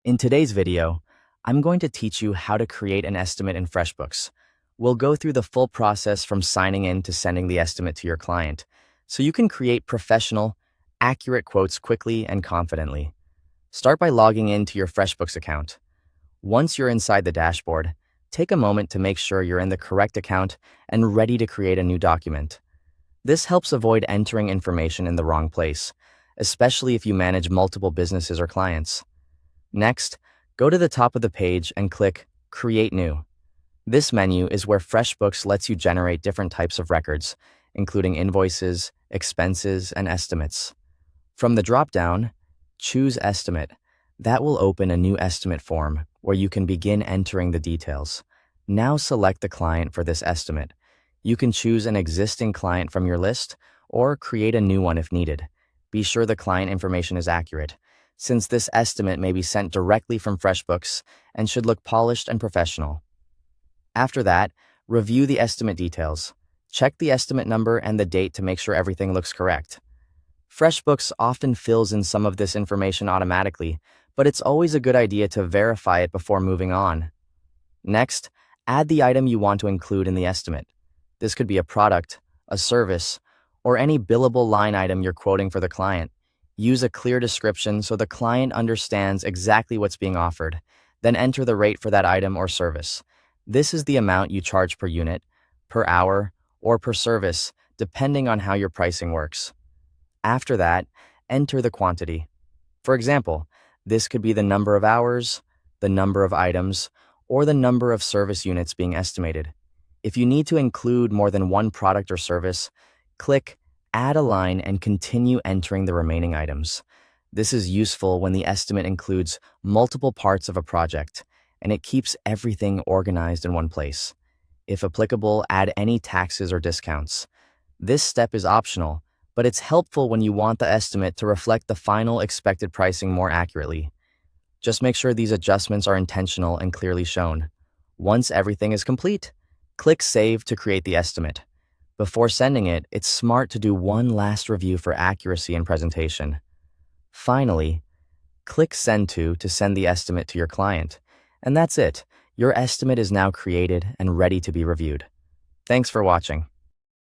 In today's video, I'm going to teach you how to create an estimate in FreshBooks. We'll go through the full process from signing in to sending the estimate to your client, so you can create professional, accurate quotes quickly and confidently. Start by logging into your FreshBooks account. Once you're inside the dashboard, take a moment to make sure you're in the correct account and ready to create a new document. This helps avoid entering information in the wrong place, especially if you manage multiple businesses or clients. Next, go to the top of the page and click Create New. This menu is where FreshBooks lets you generate different types of records, including invoices, expenses, and estimates. From the drop-down, choose Estimate. That will open a new estimate form where you can begin entering the details. Now select the client for this estimate. You can choose an existing client from your list or create a new one if needed. Be sure the client information is accurate, since this estimate may be sent directly from FreshBooks and should look polished and professional. After that, review the estimate details. Check the estimate number and the date to make sure everything looks correct. FreshBooks often fills in some of this information automatically, but it's always a good idea to verify it before moving on. Next, add the item you want to include in the estimate. This could be a product, a service, or any billable line item you're quoting for the client. Use a clear description so the client understands exactly what's being offered. Then enter the rate for that item or service. This is the amount you charge per unit, per hour, or per service, depending on how your pricing works. After that, enter the quantity. For example, this could be the number of hours, the number of items, or the number of service units being estimated. If you need to include more than one product or service, click Add a line and continue entering the remaining items. This is useful when the estimate includes multiple parts of a project, and it keeps everything organized in one place. If applicable, add any taxes or discounts. This step is optional, but it's helpful when you want the estimate to reflect the final expected pricing more accurately. Just make sure these adjustments are intentional and clearly shown. Once everything is complete, click Save to create the estimate. Before sending it, it's smart to do one last review for accuracy and presentation. Finally, click Send to send the estimate to your client. And that's it. Your estimate is now created and ready to be reviewed. Thanks for watching.